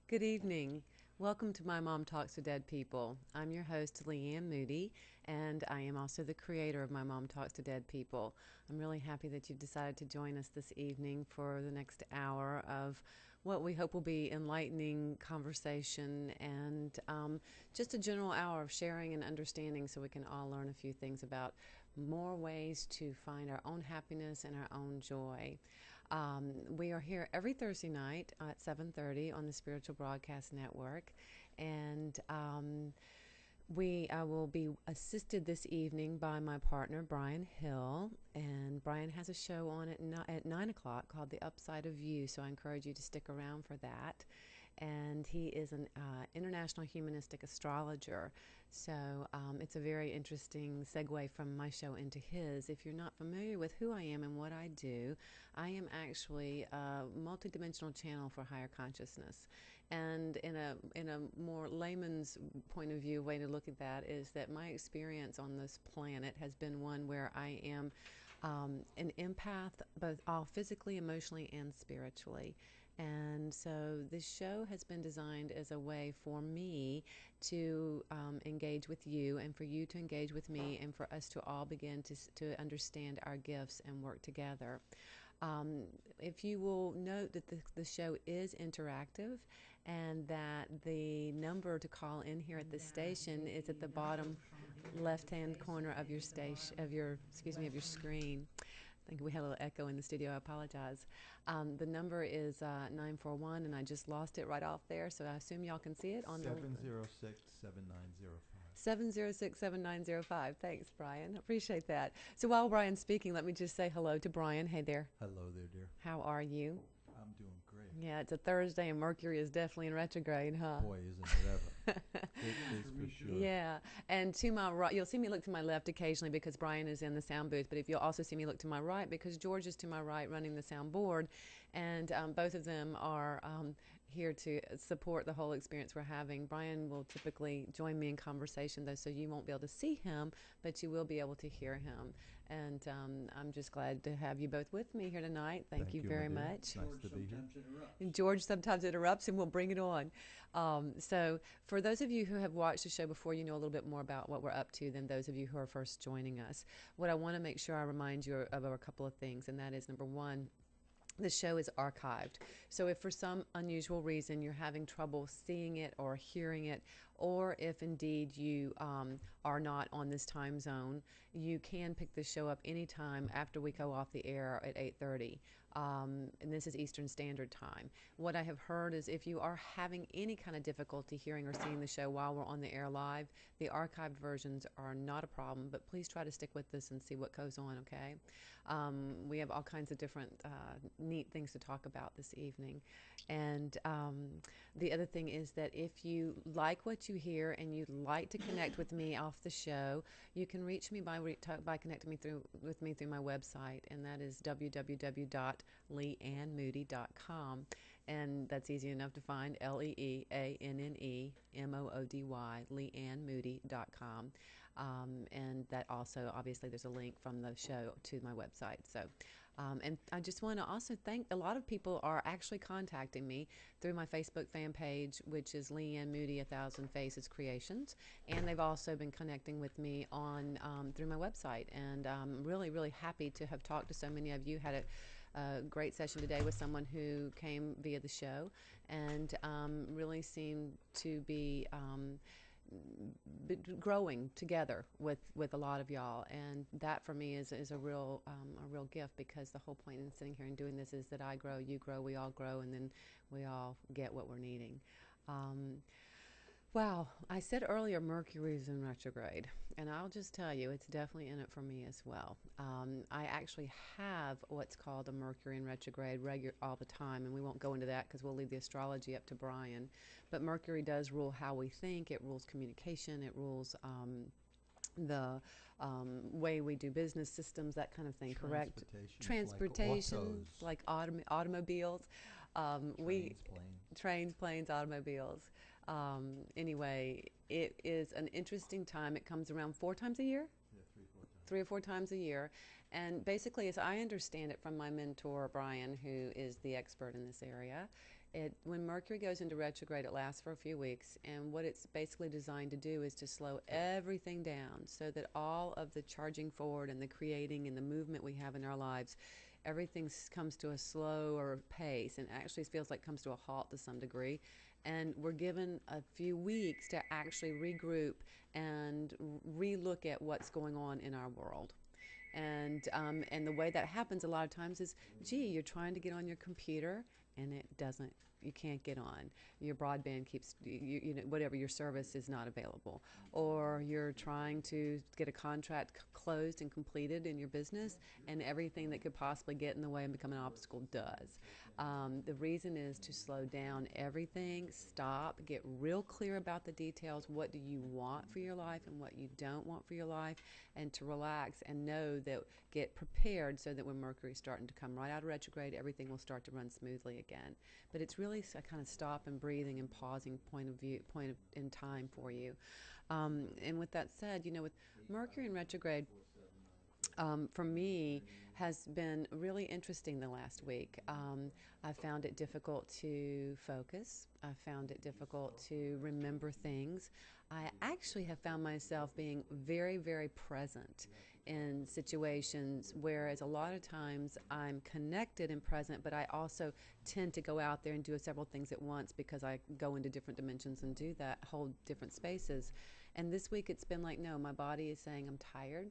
Good evening. Welcome to My Mom Talks to Dead People. I'm your host, Anne Moody, and I am also the creator of My Mom Talks to Dead People. I'm really happy that you've decided to join us this evening for the next hour of what we hope will be enlightening conversation and just a general hour of sharing and understanding so we can all learn a few things about more ways to find our own happiness and our own joy. We are here every Thursday night at 7:30 on the Spiritual Broadcast Network, and we will be assisted this evening by my partner Brian Hill, and Brian has a show on at 9 o'clock called The Upside of You. So I encourage you to stick around for that. And he is an international humanistic astrologer. So it's a very interesting segue from my show into his. If you're not familiar with who I am and what I do, I am actually a multidimensional channel for higher consciousness. And in a more layman's point of view, way to look at that is that my experience on this planet has been one where I am an empath, both all physically, emotionally, and spiritually. And so this show has been designed as a way for me to engage with you and for you to engage with me and for us to all begin to understand our gifts and work together. If you will note that the show is interactive and that the number to call in here at the station is at the bottom left-hand corner of your of your screen. I think we had a little echo in the studio. I apologize. The number is 941, and I just lost it right off there, so I assume y'all can see it on 706-7905. 706-7905. Thanks, Brian. I appreciate that. So while Brian's speaking, let me just say hello to Brian. Hey there. Hello there, dear. How are you? I'm doing great. Yeah, it's a Thursday, and Mercury is definitely in retrograde, huh? Boy, isn't it ever. It is for sure. Yeah, and to my right, you'll see me look to my left occasionally because Brian is in the sound booth, but if you'll also see me look to my right because George is to my right running the sound board, and both of them are here to support the whole experience we're having. Brian will typically join me in conversation, though, so you won't be able to see him, but you will be able to hear him. And I'm just glad to have you both with me here tonight. Thank you very much. Nice to be here. And George sometimes interrupts, and we'll bring it on. So for those of you who have watched the show before, you know a little bit more about what we're up to than those of you who are first joining us. What I want to make sure I remind you of are a couple of things, and that is, number one, the show is archived. So if for some unusual reason you're having trouble seeing it or hearing it, or if indeed you are not on this time zone, you can pick the show up anytime after we go off the air at 8:30. And this is Eastern Standard Time. What I have heard is if you are having any kind of difficulty hearing or seeing the show while we're on the air live, the archived versions are not a problem, but please try to stick with this and see what goes on, okay? We have all kinds of different neat things to talk about this evening. And the other thing is that if you like what you hear and you'd like to connect with me off the show, you can reach me by connecting with me through my website, and that is www.leannemoody.com. And that's easy enough to find, LeeAnneMoody, leannemoody.com. And that also, obviously, there's a link from the show to my website. So, and I just want to also thank a lot of people are actually contacting me through my Facebook fan page, which is Leanne Moody, A Thousand Faces Creations. And they've also been connecting with me on through my website. And I'm really, really happy to have talked to so many of you. Had a great session today with someone who came via the show and really seemed to be growing together with a lot of y'all, and that for me is a real gift, because the whole point in sitting here and doing this is that I grow, you grow, we all grow, and then we all get what we're needing. Wow, I said earlier Mercury is in retrograde, and I'll just tell you it's definitely in it for me as well. I actually have what's called a Mercury in retrograde all the time, and we won't go into that because we'll leave the astrology up to Brian. But Mercury does rule how we think, it rules communication, it rules the way we do business systems, that kind of thing, correct? Transportation, like automobiles. Trains, planes, automobiles. Anyway, it is an interesting time. It comes around 4 times a year? Yeah, 3 or 4 times. 3 or 4 times a year. And basically, as I understand it from my mentor, Brian, who is the expert in this area, When Mercury goes into retrograde, it lasts for a few weeks, and what it's basically designed to do is to slow everything down so that all of the charging forward and the creating and the movement we have in our lives, everything comes to a slower pace and actually feels like comes to a halt to some degree. And we're given a few weeks to actually regroup and relook at what's going on in our world. And the way that happens a lot of times is, gee, you're trying to get on your computer and it doesn't. You can't get on. Your broadband keeps, whatever, your service is not available. Or you're trying to get a contract closed and completed in your business, and everything that could possibly get in the way and become an obstacle does. The reason is to slow down everything, stop, get real clear about the details. What do you want for your life and what you don't want for your life, and to relax and know that, get prepared so that when Mercury's starting to come right out of retrograde, everything will start to run smoothly again. But it's really a kind of stop and breathing and pausing point of in time for you. And with that said, with Mercury in retrograde, for me, has been really interesting the last week. I found it difficult to focus. I found it difficult to remember things. I actually have found myself being very, very present in situations, whereas a lot of times I'm connected and present, but I also tend to go out there and do several things at once because I go into different dimensions and do that, hold different spaces. And this week it's been like, no, my body is saying I'm tired.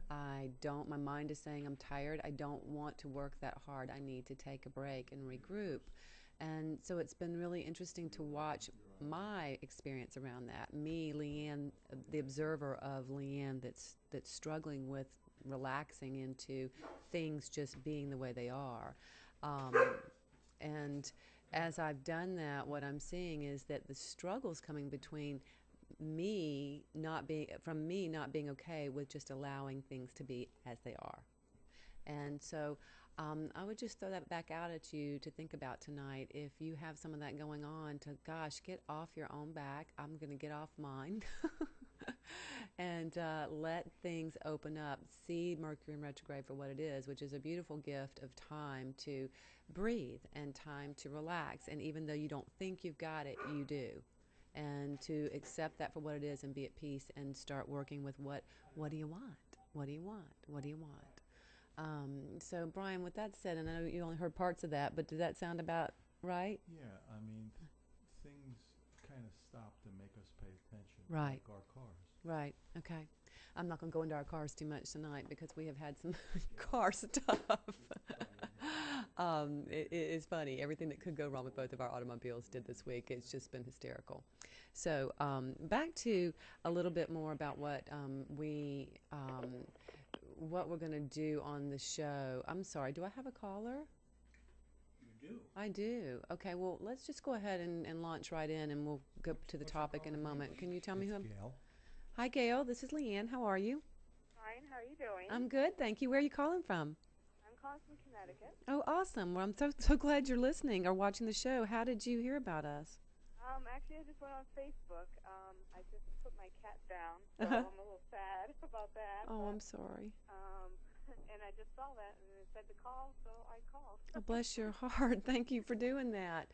My mind is saying I'm tired. I don't want to work that hard. I need to take a break and regroup. And so it's been really interesting to watch my experience around that. Me, Leanne, the observer of Leanne that's struggling with relaxing into things just being the way they are. Um, and as I've done that, what I'm seeing is that the struggles coming between me not being okay with just allowing things to be as they are. And so I would just throw that back out at you to think about tonight. If you have some of that going on, to gosh, get off your own back. I'm going to get off mine. And let things open up. See Mercury in retrograde for what it is, which is a beautiful gift of time to breathe and time to relax. And even though you don't think you've got it, you do. And to accept that for what it is and be at peace and start working with what do you want? What do you want? What do you want? So, Brian, with that said, and I know you only heard parts of that, but did that sound about right? Yeah, I mean, things kind of stop to make us pay attention, Right. like our cars. Right. Okay. I'm not going to go into our cars too much tonight because we have had some car stuff. It is funny. Everything that could go wrong with both of our automobiles did this week. It's just been hysterical. So back to a little bit more about what we're going to do on the show. I'm sorry. Do I have a caller? You do. I do. Okay. Well, let's just go ahead and launch right in, and we'll go to the topic in a moment. Can you tell me who I'm? Gail. Hi, Gail. This is Leanne. How are you? Fine. How are you doing? I'm good, thank you. Where are you calling from? I'm calling from Connecticut. Oh, awesome. Well, I'm so glad you're listening or watching the show. How did you hear about us? Actually, I just went on Facebook. I just put my cat down, so Uh-huh. I'm a little sad about that. Oh, but, I'm sorry. and I just saw that, and it said to call, so I called. Oh, bless your heart. Thank you for doing that.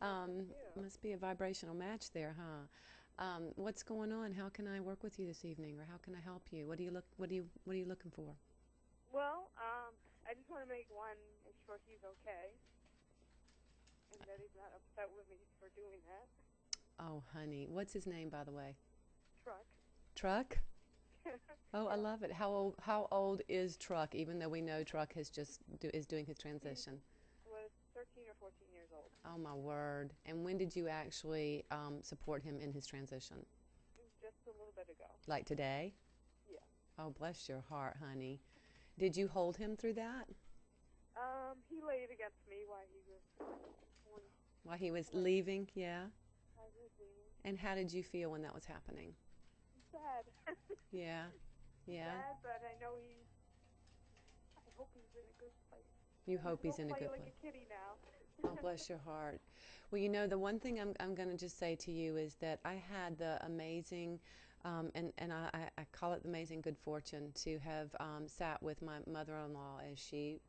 Thank you. Must be a vibrational match there, huh? What's going on? How can I work with you this evening, or how can I help you? What are you looking for? Well, I just want to make sure he's okay, and that he's not upset with me for doing that. Oh, honey, what's his name, by the way? Truck. Truck? Oh, I love it. How old is Truck? Even though we know Truck is doing his transition. He was 13 or 14 years old. Oh my word! And when did you actually support him in his transition? Just a little bit ago. Like today? Yeah. Oh, bless your heart, honey. Did you hold him through that? He laid against me While he was leaving? Yeah. while he was leaving. And how did you feel when that was happening? Sad. Yeah. Yeah. Sad, but I know I hope he's in a good place. You hope he's in a Don't good play place. like a kitty now. Oh, bless your heart. Well, the one thing I'm going to just say to you is that I had the amazing, and I call it the amazing good fortune to have sat with my mother-in-law as she